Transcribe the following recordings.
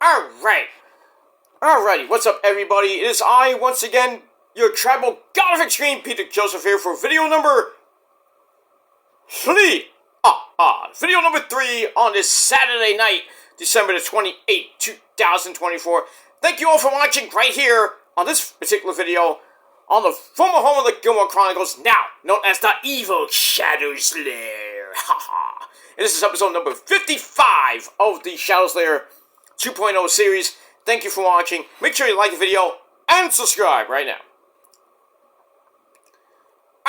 Alrighty, what's up everybody? It is I, once again, your tribal god of extreme, Peter Joseph here for video number 3. Video number 3 on this Saturday night, December the 28th, 2024. Thank you all for watching right here on this particular video on the former home of the Gilmore Chronicles, now known as the Evil Shadows Lair. Haha. And this is episode number 55 of the Shadows Lair 2.0 series. Thank you for watching. Make sure you like the video and subscribe right now.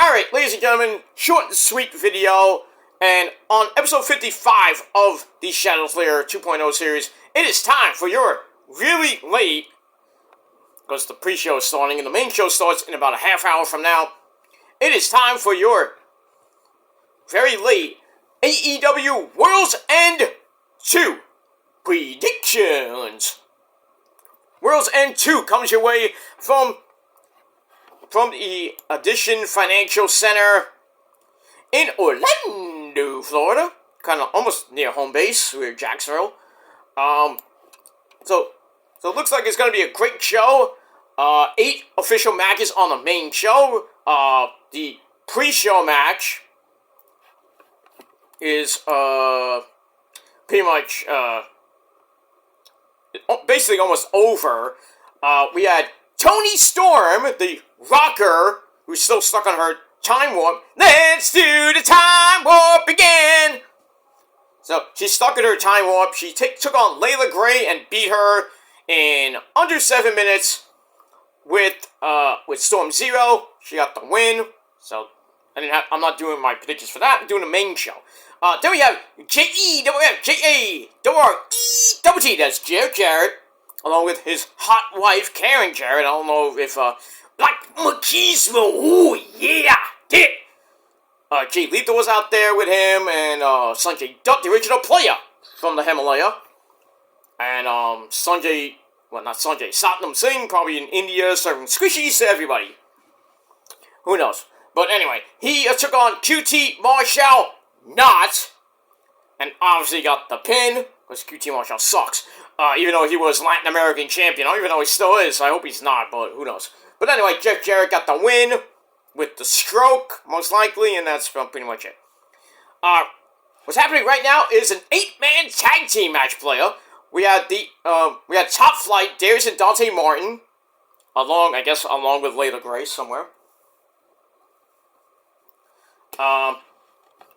Alright, ladies and gentlemen, short and sweet video. And on episode 55 of the Shadows Lair 2.0 series, it is time for your really late, because the pre-show is starting and the main show starts in about a half hour from now. It is time for your very late AEW World's End 2 predictions. World's End 2 comes your way from the Addition Financial Center in Orlando, Florida. Kind of almost near home base. We're Jacksonville. So it looks like it's going to be a great show. 8 official matches on the main show. The pre-show match is pretty much basically almost over. We had Toni Storm, the rocker, who's still stuck on her time warp. Let's do the time warp again! So, she's stuck in her time warp. She took on Layla Gray and beat her in under 7 minutes with Storm Zero. She got the win. So, I'm not doing my predictions for that. I'm doing the main show. Then we have J-E-W-F-J-A-R-E-T. That's Jarrett, along with his hot wife, Karen Jarrett. I don't know if, Black Machismo, ooh, yeah, did it. Jay Lethal was out there with him, and, Sanjay Dutt, the original player from the Himalaya. And, Satnam Singh, probably in India, serving squishies to everybody. Who knows? But anyway, he took on QT Marshall Not, and obviously got the pin, because QT Marshall sucks. Even though he was Latin American champion. I don't even know he still is. I hope he's not, but who knows. But anyway, Jeff Jarrett got the win with the stroke, most likely, and that's pretty much it. What's happening right now is an 8-man tag team match player. We had Top Flight, Darius and Dante Martin, along with Layla Gray somewhere.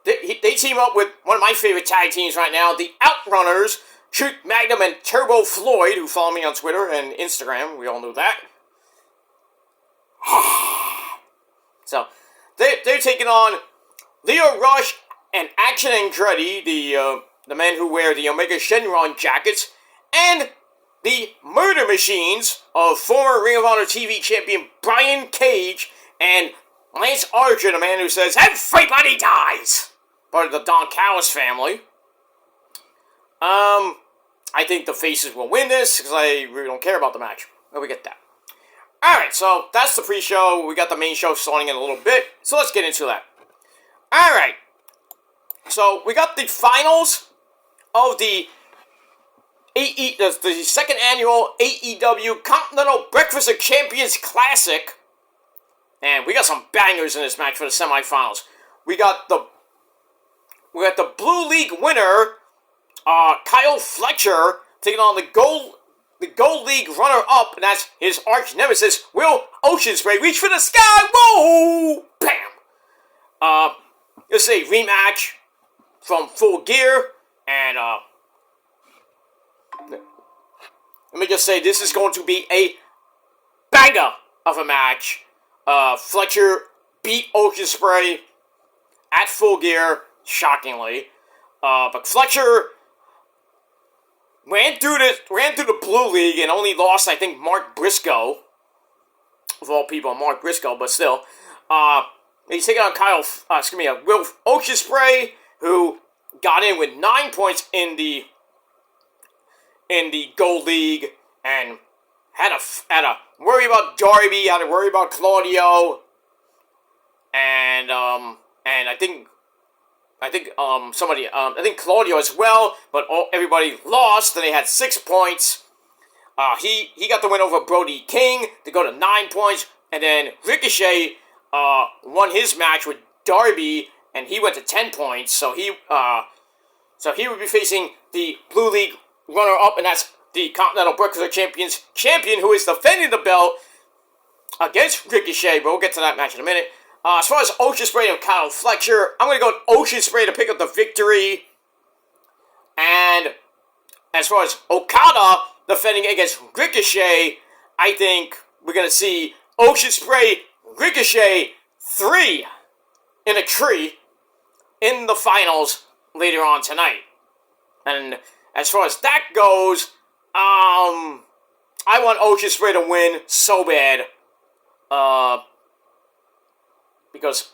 They team up with one of my favorite tag teams right now, the Outrunners, Truth Magnum and Turbo Floyd, who follow me on Twitter and Instagram. We all know that. So, they're taking on Leo Rush and Action Andretti, the men who wear the Omega Shenron jackets, and the Murder Machines of former Ring of Honor TV champion Brian Cage and Lance Archer, the man who says, "Everybody dies!" Part of the Don Callis family. I think the faces will win this, because I really don't care about the match. But we get that. Alright, so that's the pre-show. We got the main show starting in a little bit, so let's get into that. Alright, so we got the finals of the second annual AEW Continental Breakfast of Champions Classic. And we got some bangers in this match for the semifinals. We got the Blue League winner, Kyle Fletcher, taking on the Gold League runner-up, and that's his arch nemesis, Will Oceanspray. Reach for the sky, whoa, bam. This is a rematch from Full Gear, and let me just say, this is going to be a banger of a match. Fletcher beat Oceanspray at Full Gear, shockingly. But Fletcher ran through the Blue League and only lost, I think, Mark Briscoe. Of all people, Mark Briscoe, but still. He's taking on Will Oceanspray, who got in with 9 points in the Gold League, and had to worry about Darby, had to worry about Claudio, and I think I think I think Claudio as well, but everybody lost, and they had 6 points. He got the win over Brody King to go to 9 points, and then Ricochet won his match with Darby, and he went to 10 points. So he would be facing the Blue League runner-up, and that's the Continental Breakfast Champions champion, who is defending the belt against Ricochet. But we'll get to that match in a minute. As far as Ocean Spray and Kyle Fletcher, I'm going to go with Ocean Spray to pick up the victory. And as far as Okada defending against Ricochet, I think we're going to see Ocean Spray, Ricochet 3 in a tree in the finals later on tonight. And as far as that goes, I want Ocean Spray to win so bad. Because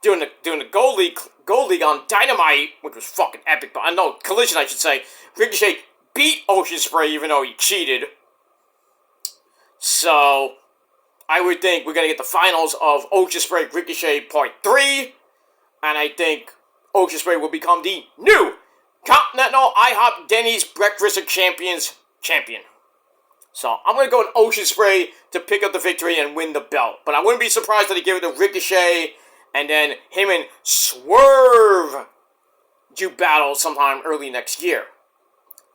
doing the Gold League on Dynamite, which was fucking epic, but Collision I should say, Ricochet beat Ocean Spray even though he cheated. So I would think we're gonna get the finals of Ocean Spray Ricochet Part 3, and I think Ocean Spray will become the new Continental IHOP Denny's Breakfast of Champions champion. So I'm going to go with Ocean Spray to pick up the victory and win the belt. But I wouldn't be surprised if they give it to Ricochet, and then him and Swerve do battle sometime early next year.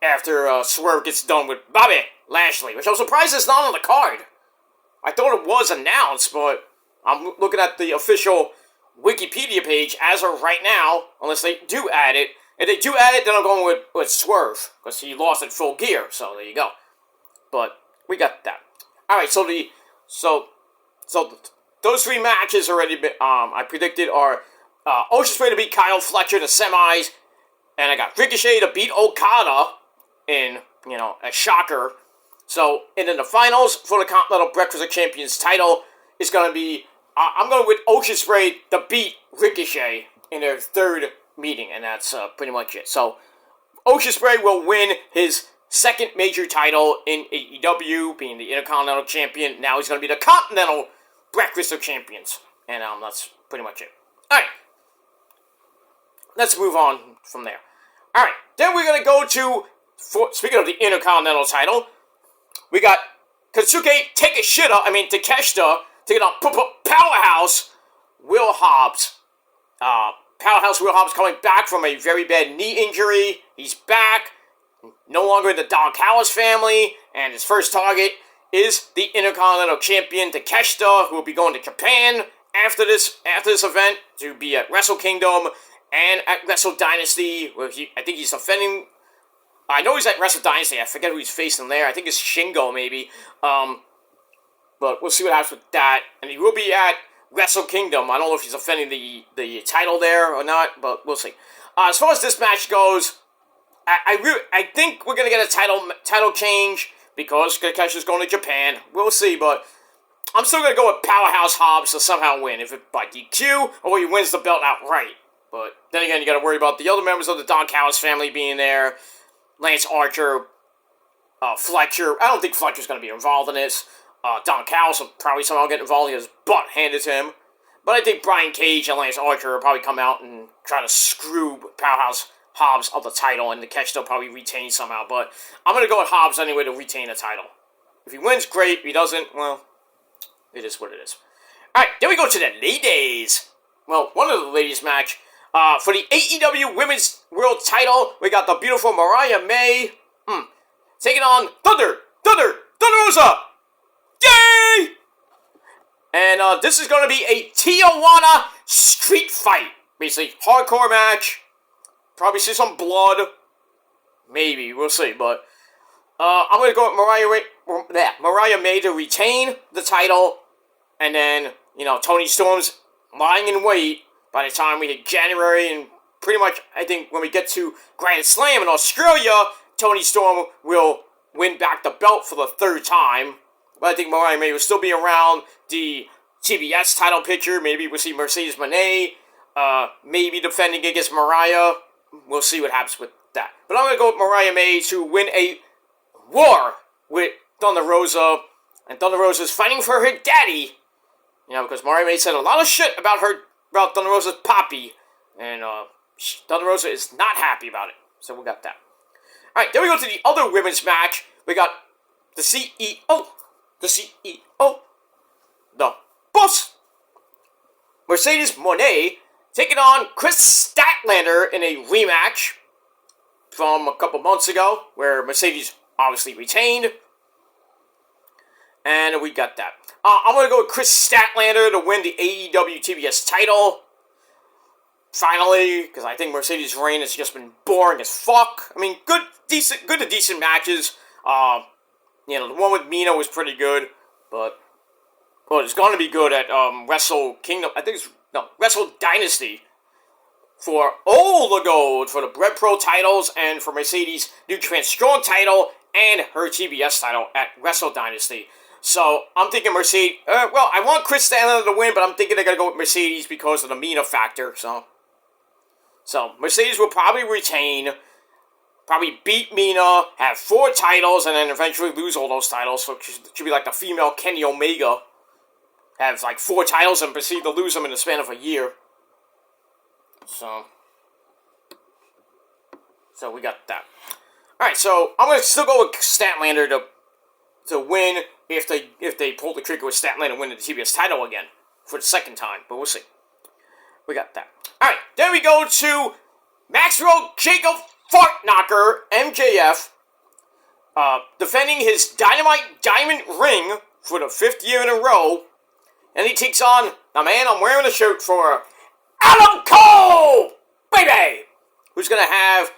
After Swerve gets done with Bobby Lashley, which I'm surprised is not on the card. I thought it was announced, but I'm looking at the official Wikipedia page as of right now, unless they do add it. If they do add it, then I'm going with Swerve, because he lost at Full Gear, so there you go. But we got that. Alright, so those 3 matches already been, I predicted are Ocean Spray to beat Kyle Fletcher in the semis, and I got Ricochet to beat Okada in, a shocker. So, and then the finals for the Continental Breakfast of Champions title is going to be, I'm going with Ocean Spray to beat Ricochet in their 3rd meeting, and that's pretty much it. So, Ocean Spray will win his 2nd major title in AEW, being the Intercontinental Champion. Now he's going to be the Continental Breakfast of Champions. And that's pretty much it. Alright. Let's move on from there. Alright. Then we're going to go to, speaking of the Intercontinental title, we got Takeshita taking on Powerhouse Will Hobbs. Powerhouse Will Hobbs coming back from a very bad knee injury. He's back. No longer in the Don Callis family, and his first target is the Intercontinental Champion Takeshita, who will be going to Japan after this event to be at Wrestle Kingdom and at Wrestle Dynasty, where I think he's defending. I know he's at Wrestle Dynasty. I forget who he's facing there. I think it's Shingo maybe. But we'll see what happens with that. And he will be at Wrestle Kingdom. I don't know if he's defending the title there or not, but we'll see. As far as this match goes, I think we're gonna get a title change because Takeshi's going to Japan. We'll see, but I'm still gonna go with Powerhouse Hobbs to somehow win, if it by DQ or he wins the belt outright. But then again, you got to worry about the other members of the Don Callis family being there, Lance Archer, Fletcher. I don't think Fletcher's gonna be involved in this. Don Callis will probably somehow get involved. He has his butt handed to him. But I think Brian Cage and Lance Archer will probably come out and try to screw Powerhouse Hobbs of the title, and the catch will probably retain somehow. But I'm going to go with Hobbs anyway to retain the title. If he wins, great. If he doesn't, well, it is what it is. Alright, then we go to the ladies. Well, one of the ladies match. For the AEW Women's World title, we got the beautiful Mariah May taking on Thunder Rosa. Yay! And this is going to be a Tijuana street fight. Basically, hardcore match. Probably see some blood. Maybe, we'll see. But I'm going to go with Mariah May to retain the title. And then, Toni Storm's lying in wait by the time we hit January. And pretty much, I think, when we get to Grand Slam in Australia, Toni Storm will win back the belt for the 3rd time. But I think Mariah May will still be around the TBS title picture. Maybe we'll see Mercedes Moné maybe defending against Mariah. We'll see what happens with that. But I'm going to go with Mariah May to win a war with Thunder Rosa. And Thunder Rosa is fighting for her daddy. Because Mariah May said a lot of shit about her about Thunder Rosa's Poppy, and Thunder Rosa is not happy about it. So we got that. All right, then we go to the other women's match. We got the CEO, the boss, Mercedes Moné, taking on Chris Statlander in a rematch from a couple months ago, where Mercedes obviously retained. And we got that. I'm going to go with Chris Statlander to win the AEW TBS title. Finally, because I think Mercedes' reign has just been boring as fuck. I mean, good to decent matches. The one with Mina was pretty good, but it's going to be good at Wrestle Kingdom. I think Wrestle Dynasty for all the gold for the Bread Pro titles and for Mercedes' New Japan Strong title and her TBS title at Wrestle Dynasty. So, I'm thinking Mercedes... I want Chris Statlander to win, but I'm thinking they're going to go with Mercedes because of the Mina factor, so Mercedes will probably retain, probably beat Mina, have 4 titles, and then eventually lose all those titles, so it should be like the female Kenny Omega. Have like 4 titles and proceed to lose them in the span of a year. So we got that. Alright, so I'm going to still go with Statlander to win if they pull the trigger with Statlander winning the TBS title again for the second time, but we'll see. We got that. Alright, then we go to Maxwell Jacob Fartknocker, MJF, defending his Dynamite Diamond ring for the 5th year in a row, and he takes on the man I'm wearing a shirt for, Adam Cole, baby, who's going to have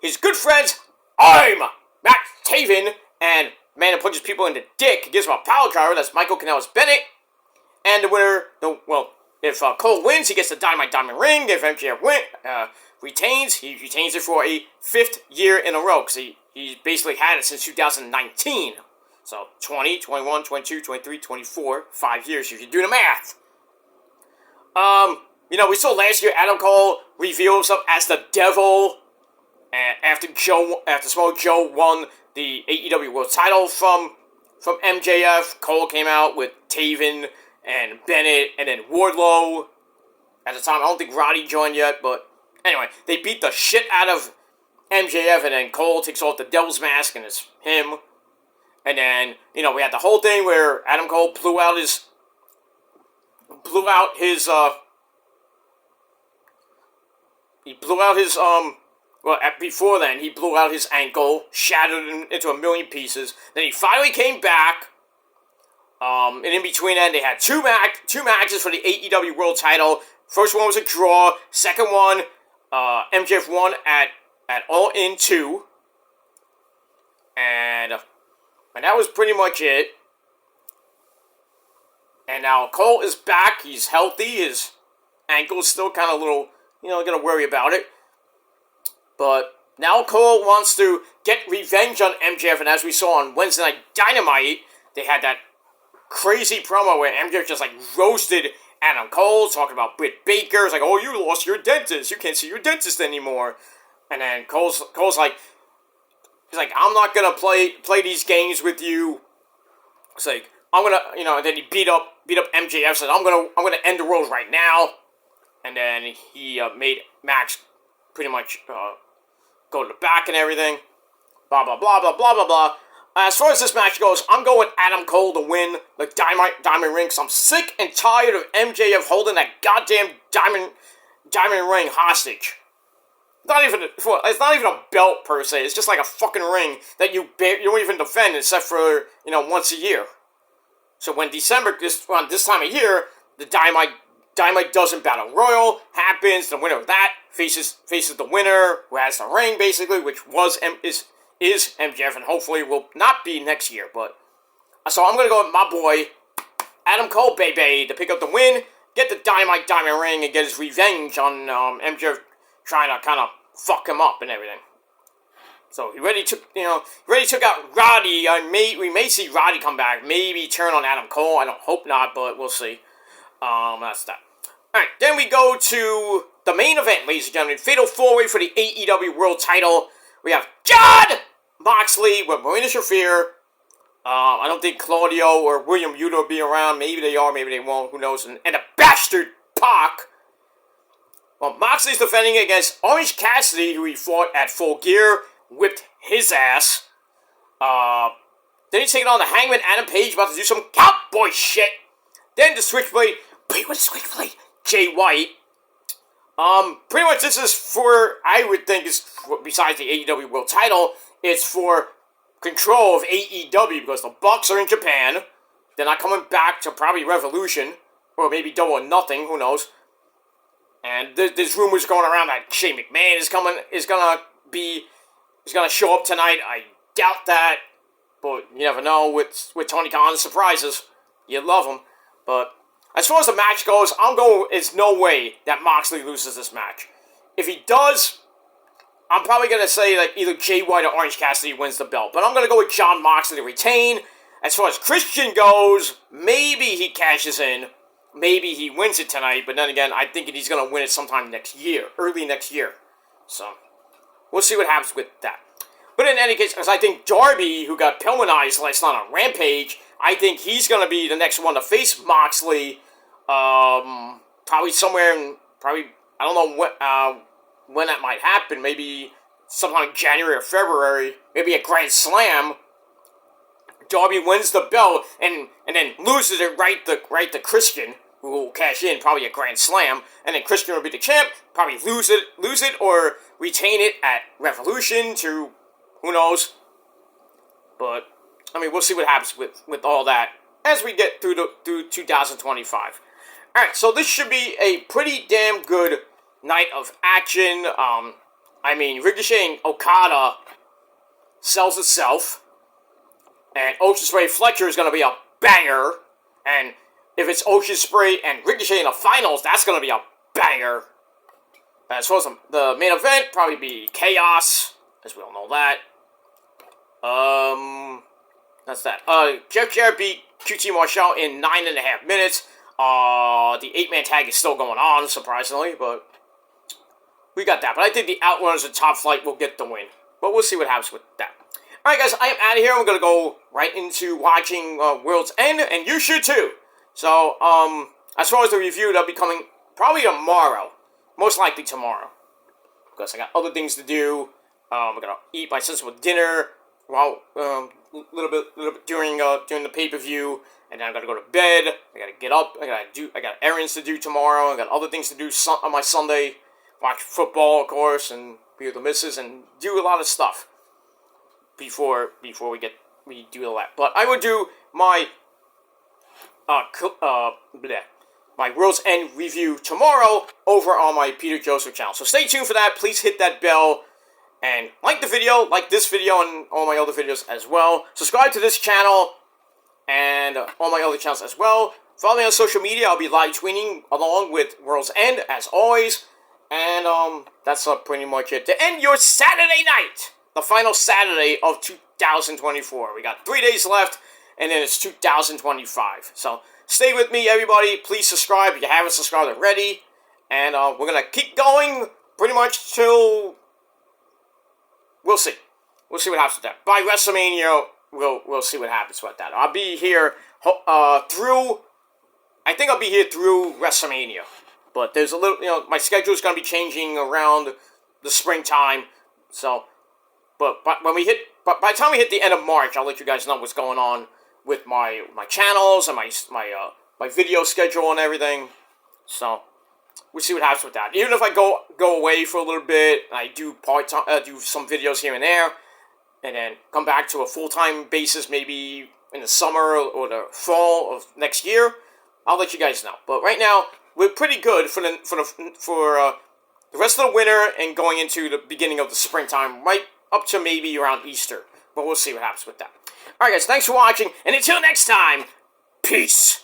his good friends, I'm Matt Taven, and the man who punches people in the dick, gives him a power card, that's Michael Kanellis-Bennett, and the winner, if Cole wins, he gets the Dynamite Diamond ring. If MJF retains, he retains it for a 5th year in a row, because he basically had it since 2019. So, 20, 21, 22, 23, 24, 5 years, if you do the math. We saw last year Adam Cole reveal himself as the Devil, and after Samoa Joe won the AEW World title from MJF, Cole came out with Taven and Bennett, and then Wardlow. At the time, I don't think Roddy joined yet, but anyway, they beat the shit out of MJF, and then Cole takes off the Devil's Mask, and it's him. And then, we had the whole thing where Adam Cole blew out his, before then, he blew out his ankle, shattered it into a million pieces. Then he finally came back. And in between that, they had two matches for the AEW World title. First one was a draw. Second one, MJF won at All In 2. And that was pretty much it. And now Cole is back. He's healthy. His ankle's still kind of a little, gonna worry about it. But now Cole wants to get revenge on MJF. And as we saw on Wednesday Night Dynamite, they had that crazy promo where MJF just roasted Adam Cole, talking about Britt Baker. It's like, oh, you lost your dentist. You can't see your dentist anymore. And then Cole's like, he's like, I'm not gonna play these games with you. It's like, I'm gonna, and then he beat up MJF. Said, I'm gonna end the world right now. And then he made Max pretty much go to the back and everything. Blah blah blah blah blah blah blah. As far as this match goes, I'm going with Adam Cole to win the Diamond Ring, because I'm sick and tired of MJF holding that goddamn Diamond Ring hostage. It's not even a belt, per se. It's just like a fucking ring that you don't even defend, except for, once a year. So when this time of year, the Dynamite doesn't Battle Royal happens, the winner of that faces the winner, who has the ring, basically, which is MJF, and hopefully will not be next year, but... So I'm going to go with my boy, Adam Cole, baby, to pick up the win, get the Dynamite Diamond Ring, and get his revenge on MJF trying to kind of fuck him up and everything. So he already took out Roddy. We may see Roddy come back, maybe turn on Adam Cole. I don't hope not, but we'll see. That's that. Alright, then we go to the main event, ladies and gentlemen. Fatal 4-Way for the AEW World title. We have Jon Moxley with Marina Shafir. I don't think Claudio or William Yuta will be around. Maybe they are, maybe they won't. Who knows? And a bastard Pac Well, Moxley's defending against Orange Cassidy, who he fought at Full Gear, whipped his ass. Then he's taking on the Hangman Adam Page, about to do some cowboy shit. Then the Switchblade, wait, what's Switchblade? Jay White. Pretty much this is for, I would think, is besides the AEW World Title, it's for control of AEW, because the Bucks are in Japan. They're not coming back to probably Revolution, or maybe Double or Nothing, who knows. And there's rumors going around that Shane McMahon is gonna show up tonight. I doubt that, but you never know with Tony Khan's surprises. You love him. But as far as the match goes, there's no way that Moxley loses this match. If he does, I'm probably gonna say like either Jay White or Orange Cassidy wins the belt. But I'm gonna go with Jon Moxley to retain. As far as Christian goes, maybe he cashes in. Maybe he wins it tonight, but then again, I think he's going to win it sometime next year, early next year. So, we'll see what happens with that. But in any case, because I think Darby, who got Pillmanized last night on Rampage, I think he's going to be the next one to face Moxley. Probably somewhere in, I don't know when that might happen. Maybe sometime in January or February. Maybe a Grand Slam. Darby wins the belt and then loses it right to Christian, who will cash in probably a Grand Slam, and then Christian will be the champ, probably lose it or retain it at Revolution to who knows. But I mean, we'll see what happens with all that as we get through 2025. All right, so this should be a pretty damn good night of action. I mean, Ricochet and Okada sells itself. And Ocean Spray Fletcher is going to be a banger. And if it's Ocean Spray and Ricochet in the finals, that's going to be a banger. As far as the main event, probably be Chaos, as we all know that. That's that. Jeff Jarrett beat QT Marshall in 9.5 minutes. The 8-man tag is still going on, surprisingly, but we got that. But I think the Outrunners and Top Flight will get the win. But we'll see what happens with that. Alright guys, I am out of here. I'm going to go right into watching World's End, and you should too. So, as far as the review, that'll be coming probably tomorrow. Most likely tomorrow. Because I got other things to do. I'm going to eat my sensible dinner while, little bit during the pay-per-view. And then I'm going to go to bed. I got to get up. I got errands to do tomorrow. I got other things to do on my Sunday. Watch football, of course, and be with the missus, and do a lot of stuff. Before we do all that. But I would do my my World's End review tomorrow over on my Peter Joseph channel. So stay tuned for that. Please hit that bell and like the video, like this video and all my other videos as well. Subscribe to this channel and all my other channels as well. Follow me on social media. I'll be live tweeting along with World's End as always. And that's pretty much it. To end your Saturday night. The final Saturday of 2024. We got 3 days left, and then it's 2025. So, stay with me, everybody. Please subscribe if you haven't subscribed already. And we're going to keep going pretty much till... We'll see. We'll see what happens with that. By WrestleMania, we'll see what happens with that. I'll be here through... I think I'll be here through WrestleMania. But there's a little... my schedule is going to be changing around the springtime. So... But by the time we hit the end of March, I'll let you guys know what's going on with my channels and my video schedule and everything. So we'll see what happens with that. Even if I go away for a little bit, I do do some videos here and there, and then come back to a full-time basis maybe in the summer or the fall of next year. I'll let you guys know. But right now we're pretty good for the rest of the winter and going into the beginning of the springtime, right up to maybe around Easter. But we'll see what happens with that. Alright guys, thanks for watching, and until next time, peace!